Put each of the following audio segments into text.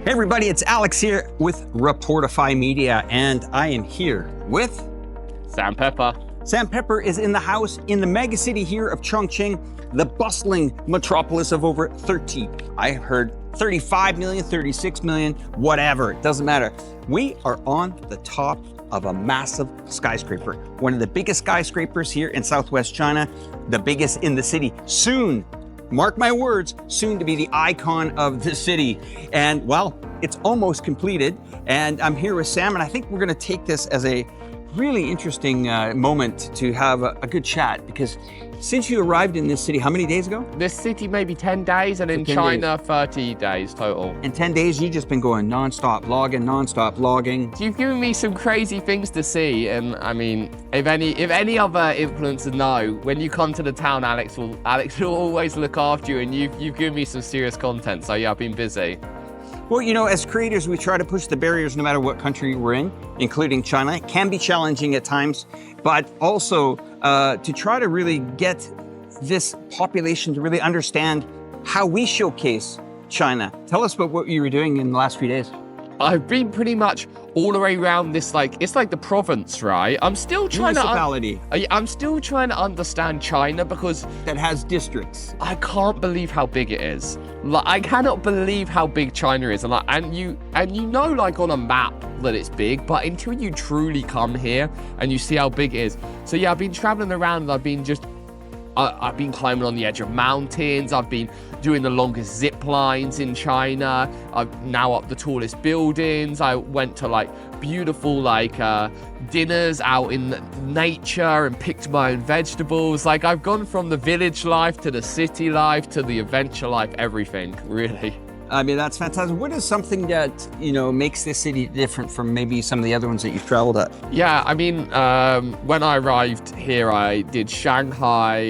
Hey everybody, it's Alex here with Reportify Media, and I am here with Sam Pepper. Sam Pepper is in the house in the mega city here of Chongqing, the bustling metropolis of over 35 million, 36 million, whatever, it doesn't matter. We are on the top of a massive skyscraper, one of the biggest skyscrapers here in Southwest China, the biggest in the city. Soon, mark my words, soon to be the icon of the city. And well, it's almost completed. And I'm here with Sam, and I think we're gonna take this as a really interesting moment to have a good chat, because since you arrived in this city, how many days ago? This city maybe 10 days, and in China, 30 days total. In 10 days, you've just been going non-stop logging. You've given me some crazy things to see, and I mean, if any other influencers know, when you come to the town, Alex will always look after you, and you've given me some serious content, so yeah, I've been busy. Well, you know, as creators, we try to push the barriers no matter what country we're in, including China. It can be challenging at times, but also to try to really get this population to really understand how we showcase China. Tell us about what you were doing in the last few days. I've been pretty much all the way around this, it's like the province, right? I'm still trying I'm still trying to understand China, because that has districts. I can't believe how big it is. Like, I cannot believe how big China is. And you know, like on a map that it's big, but until you truly come here and you see how big it is. So yeah, I've been traveling around, and I've been climbing on the edge of mountains. I've been doing the longest zip lines in China. I'm now up the tallest buildings. I went to beautiful dinners out in nature and picked my own vegetables. I've gone from the village life to the city life to the adventure life, everything, really. I mean, that's fantastic. What is something that, you know, makes this city different from maybe some of the other ones that you've traveled at? Yeah, I mean, when I arrived here, I did Shanghai,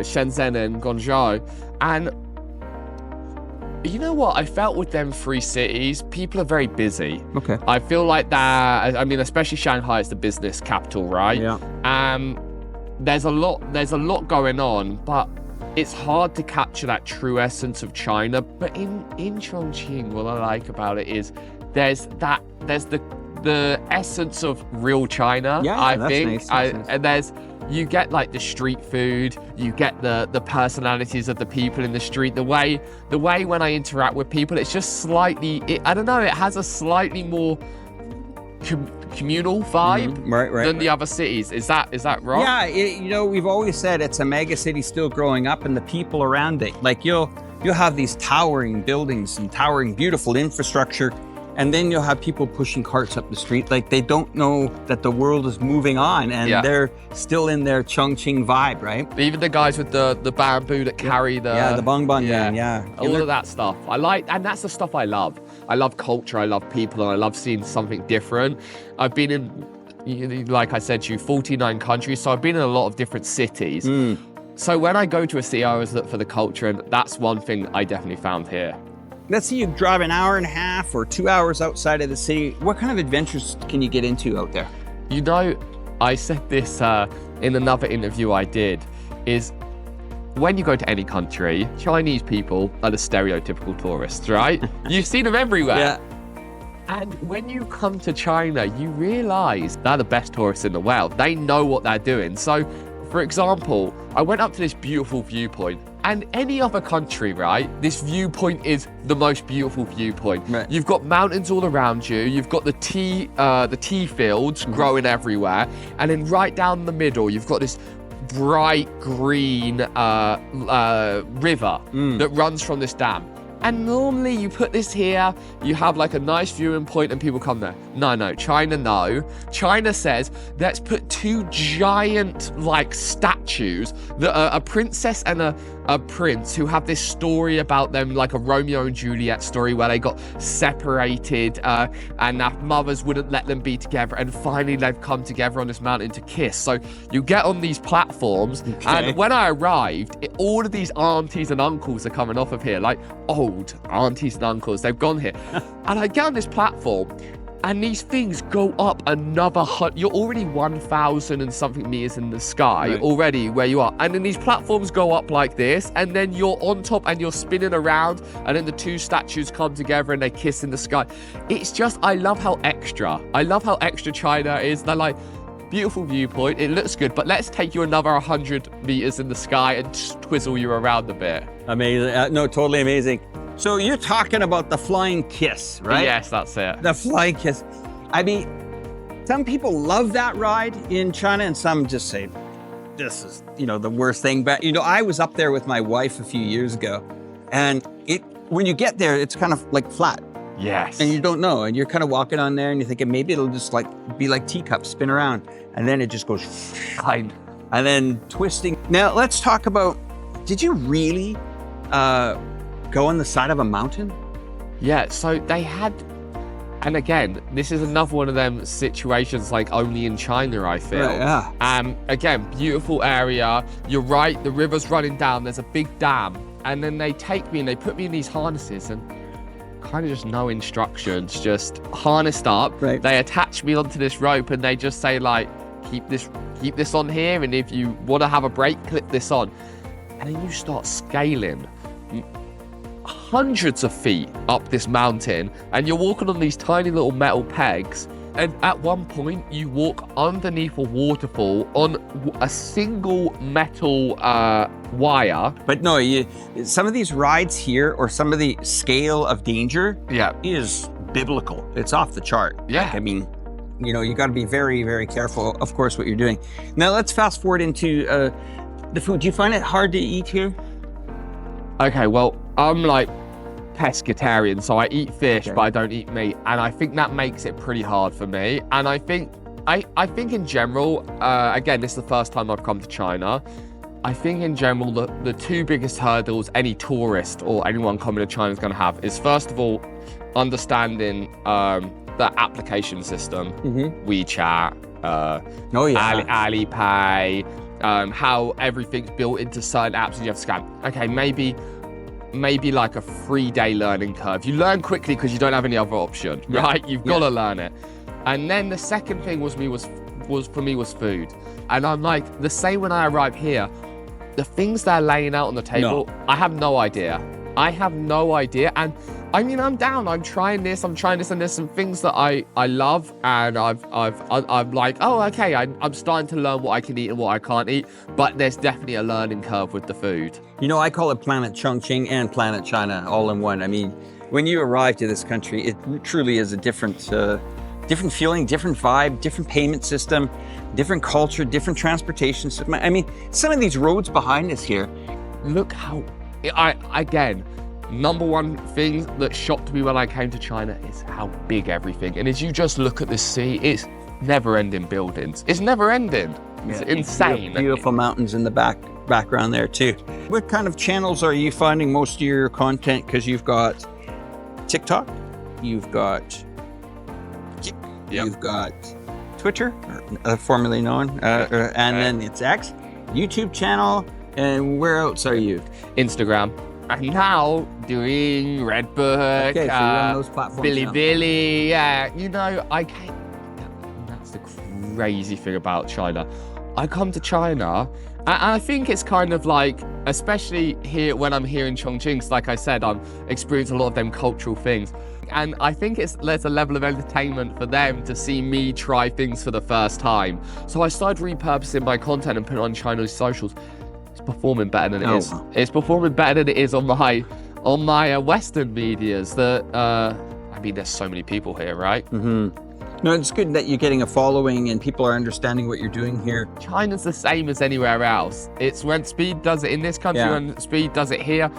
Shenzhen, and Guangzhou. And you know what? I felt with them three cities, people are very busy. Okay. I feel like that, I mean, especially Shanghai is the business capital, right? Yeah. There's a lot going on, but it's hard to capture that true essence of China. But in Chongqing, what I like about it is there's the essence of real China. Yeah, I that's think. nice. That's nice. And you get the street food, you get the personalities of the people in the street, the way when I interact with people, it's just slightly, I don't know, it has a slightly more communal vibe than the other cities. Is that right? Yeah, you know, we've always said it's a mega city still growing up, and the people around it. You'll have these towering buildings and towering beautiful infrastructure, and then you'll have people pushing carts up the street. They don't know that the world is moving on, and they're still in their Chongqing vibe, right? Even the guys with the bamboo that carry the the bongbong man, all of that stuff. I like, and that's the stuff I love. I love culture, I love people, and I love seeing something different. I've been in, like I said to you, 49 countries, so I've been in a lot of different cities. So when I go to a city, I always look for the culture, and that's one thing I definitely found here. Let's say you drive an hour and a half or 2 hours outside of the city. What kind of adventures can you get into out there? You know, I said this in another interview I did, is when you go to any country, Chinese people are the stereotypical tourists, right? You see them everywhere. Yeah. And when you come to China, you realize they're the best tourists in the world. They know what they're doing. So, for example, I went up to this beautiful viewpoint, and any other country, right, this viewpoint is the most beautiful viewpoint. Right. You've got mountains all around you. You've got the tea fields growing everywhere. And then right down the middle, you've got this bright green river that runs from this dam. And normally you put this here, you have a nice viewing point and people come there. No, China, no. China says, let's put two giant statues that are a princess and a prince who have this story about them, like a Romeo and Juliet story where they got separated and their mothers wouldn't let them be together, and finally they've come together on this mountain to kiss. So you get on these platforms, and when I arrived, all of these aunties and uncles are coming off of here, old aunties and uncles, they've gone here. And I get on this platform, And these things go up another you're already 1,000 and something meters in the sky already where you are. And then these platforms go up like this, and then you're on top and you're spinning around, and then the two statues come together and they kiss in the sky. It's just, I love how extra China is. They're like, beautiful viewpoint, it looks good, but let's take you another 100 meters in the sky and just twizzle you around a bit. Amazing. No, totally amazing. So you're talking about the flying kiss, right? Yes, that's it. The flying kiss. I mean, some people love that ride in China, and some just say, this is, the worst thing. But, I was up there with my wife a few years ago, and when you get there, it's kind of like flat. Yes. And you don't know, and you're kind of walking on there, and you're thinking maybe it'll just be like teacups, spin around, and then it just goes fine, and then twisting. Now let's talk about, did you really go on the side of a mountain? Yeah, so they had, and again, this is another one of them situations like only in China, I feel. Right, yeah. Again, beautiful area. You're right, the river's running down, there's a big dam, and then they take me and they put me in these harnesses, and kind of just no instructions, just harnessed up. Right. They attach me onto this rope, and they just say like, keep this on here, and if you want to have a break, clip this on. And then you start scaling hundreds of feet up this mountain, and you're walking on these tiny little metal pegs, and at one point you walk underneath a waterfall on a single metal wire. But no, some of these rides here, or some of the scale of danger, is biblical. It's off the chart. Yeah. I mean, you got to be very, very careful, of course, what you're doing. Now let's fast forward into the food. Do you find it hard to eat here? Okay, well, I'm like pescatarian, so I eat fish, but I don't eat meat, and I think that makes it pretty hard for me. And I think in general, again, this is the first time I've come to China. I think in general, the two biggest hurdles any tourist or anyone coming to China is going to have is, first of all, understanding the application system, WeChat, Alipay, how everything's built into certain apps and you have to scan. Okay, maybe like a 3-day learning curve. You learn quickly because you don't have any other option, right? You've got to learn it. And then the second thing was food. And I'm like, the same when I arrive here, the things they're laying out on the table, I have no idea. And I mean, I'm down. I'm trying this, and there's some things that I love, and I'm like, oh, okay, I'm starting to learn what I can eat and what I can't eat, but there's definitely a learning curve with the food. I call it Planet Chongqing and Planet China all in one. I mean, when you arrive to this country, it truly is a different feeling, different vibe, different payment system, different culture, different transportation system. I mean, some of these roads behind us here, look how, again, number one thing that shocked me when I came to China is how big everything. And as you just look at the sea, it's never-ending buildings. It's never-ending. It's insane. Beautiful mountains in the background there too. What kind of channels are you finding most of your content? Because you've got TikTok, you've got Twitter, formerly known, and then it's X, YouTube channel, and where else are you? Instagram. I'm now doing Redbook, okay, so you're on those platforms Bilibili. Yeah, I can't. That's the crazy thing about China. I come to China, and I think it's kind of like, especially here when I'm here in Chongqing, like I said, I'm experiencing a lot of them cultural things. And I think there's a level of entertainment for them to see me try things for the first time. So I started repurposing my content and put it on China's socials. It's performing better than it is. It's performing better than it is on my Western medias. I mean, there's so many people here, right? No, it's good that you're getting a following and people are understanding what you're doing here. China's the same as anywhere else. It's when Speed does it in this country, when Speed does it here.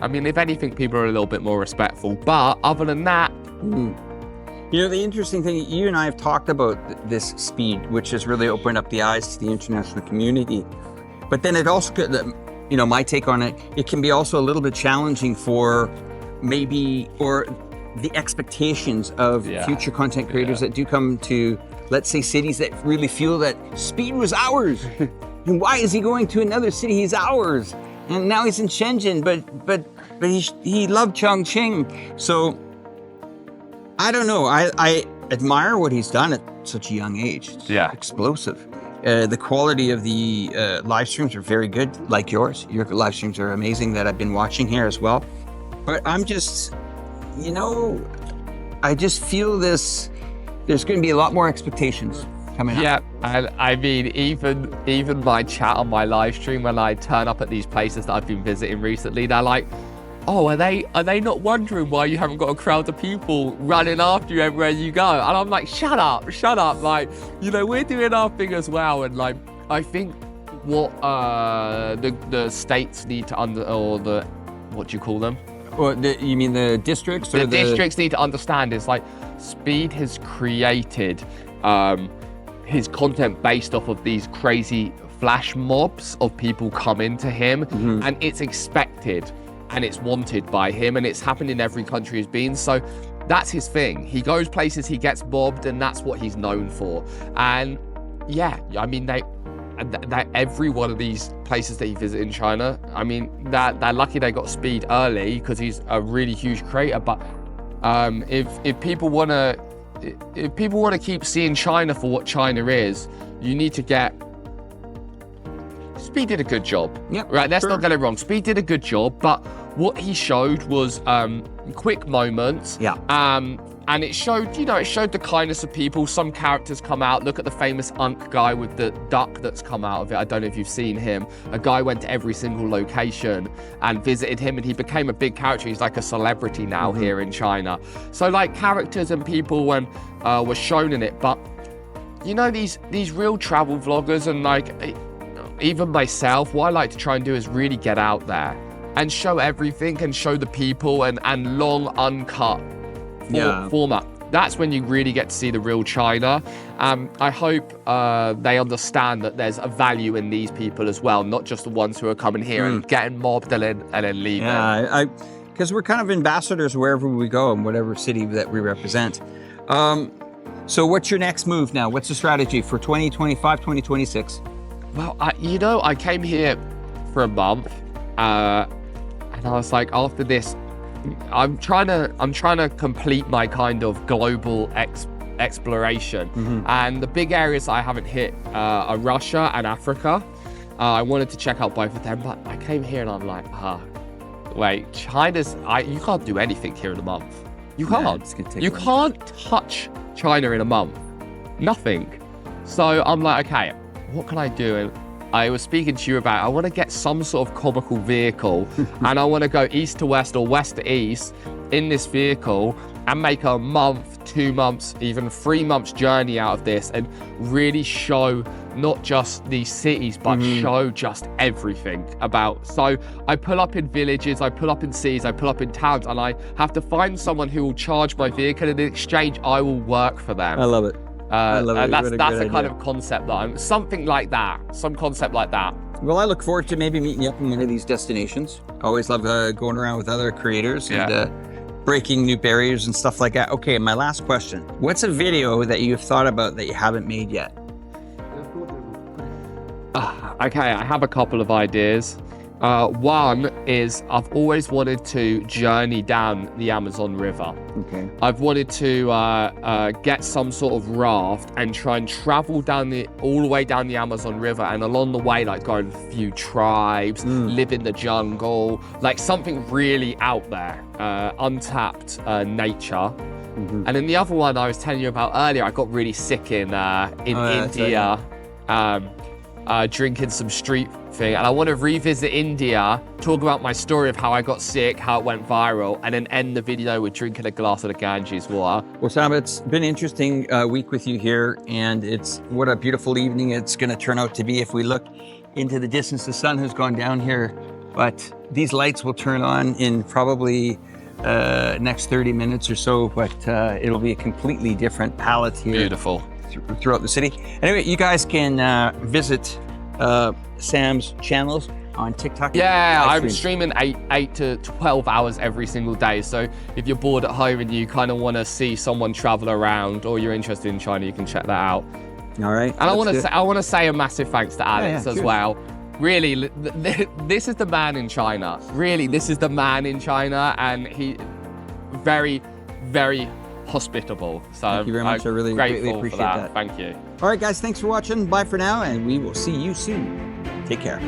I mean, if anything, people are a little bit more respectful. But other than that... the interesting thing, you and I have talked about this Speed, which has really opened up the eyes to the international community. But then it also could, my take on it, it can be also a little bit challenging for the expectations of future content creators that do come to, let's say, cities that really feel that Speed was ours. And why is he going to another city? He's ours. And now he's in Shenzhen, but he loved Chongqing. So I don't know. admire what he's done at such a young age. It's explosive. The quality of the live streams are very good, like yours. Your live streams are amazing that I've been watching here as well. But I'm just, you know, I just feel there's going to be a lot more expectations coming up. Yeah, and I mean, even my chat on my live stream, when I turn up at these places that I've been visiting recently, they're like, oh, are they not wondering why you haven't got a crowd of people running after you everywhere you go? And I'm like, shut up. Like, you know, we're doing our thing as well. And like, I think what the states need to what do you call them? Or you mean the districts? The districts need to understand is like, Speed has created his content based off of these crazy flash mobs of people coming to him, and it's expected. And it's wanted by him, and it's happened in every country he's been. So that's his thing. He goes places, he gets mobbed, and that's what he's known for. And yeah, I mean, every one of these places that he visited in China, I mean, they're lucky they got Speed early because he's a really huge creator. But if people want to keep seeing China for what China is, you need to get. Speed did a good job. Yeah, right. Let's not get it wrong. Speed did a good job, but what he showed was quick moments. Yeah. And it showed, you know, it showed the kindness of people. Some characters come out. Look at the famous Unk guy with the duck that's come out of it. I don't know if you've seen him. A guy went to every single location and visited him, and he became a big character. He's like a celebrity now here in China. So like characters and people were shown in it. But you know, these real travel vloggers and like even myself, what I like to try and do is really get out there and show everything and show the people and long uncut format. That's when you really get to see the real China. I hope they understand that there's a value in these people as well, not just the ones who are coming here and getting mobbed and then leaving. Yeah, because we're kind of ambassadors wherever we go in whatever city that we represent. So what's your next move now? What's the strategy for 2025, 2026? Well, I came here for a month, and I was like, after this, I'm trying to complete my kind of global exploration. And the big areas I haven't hit are Russia and Africa. I wanted to check out both of them, but I came here and I'm like, wait, you can't do anything here in a month. You can't. You can't touch China in a month. Nothing. So I'm like, okay, what can I do? And I was speaking to you about, I want to get some sort of comical vehicle and I want to go east to west or west to east in this vehicle and make a month, 2 months, even 3 months journey out of this and really show not just these cities, but show just everything about. So I pull up in villages, I pull up in cities, I pull up in towns, and I have to find someone who will charge my vehicle, and in exchange, I will work for them. I love it. I love it. That's the kind of concept that I'm, something like that, some concept like that. Well, I look forward to maybe meeting you up in one of these destinations. I always love going around with other creators and breaking new barriers and stuff like that. Okay, my last question. What's a video that you've thought about that you haven't made yet? Okay, I have a couple of ideas. One is I've always wanted to journey down the Amazon River. Okay. I've wanted to get some sort of raft and try and travel all the way down the Amazon River, and along the way, like go and view tribes, live in the jungle, like something really out there, untapped nature. And then the other one I was telling you about earlier, I got really sick in India. Drinking some street thing, and I want to revisit India, talk about my story of how I got sick, how it went viral, and then end the video with drinking a glass of the Ganges water. Well, Sam, it's been an interesting week with you here, and what a beautiful evening it's going to turn out to be. If we look into the distance, the sun has gone down here, but these lights will turn on in probably next 30 minutes or so, but it'll be a completely different palette here. Beautiful. Throughout the city. Anyway, you guys can visit Sam's channels on TikTok. Yeah, I'm streaming 8 to 12 hours every single day. So if you're bored at home and you kind of want to see someone travel around, or you're interested in China, you can check that out. All right. And I want to say a massive thanks to Alex as well. Really, this is the man in China. Really, this is the man in China, and he very, very hospitable. So Thank you very much. I really greatly grateful appreciate for that. Thank you. All right, guys, thanks for watching. Bye for now, and we will see you soon. Take care.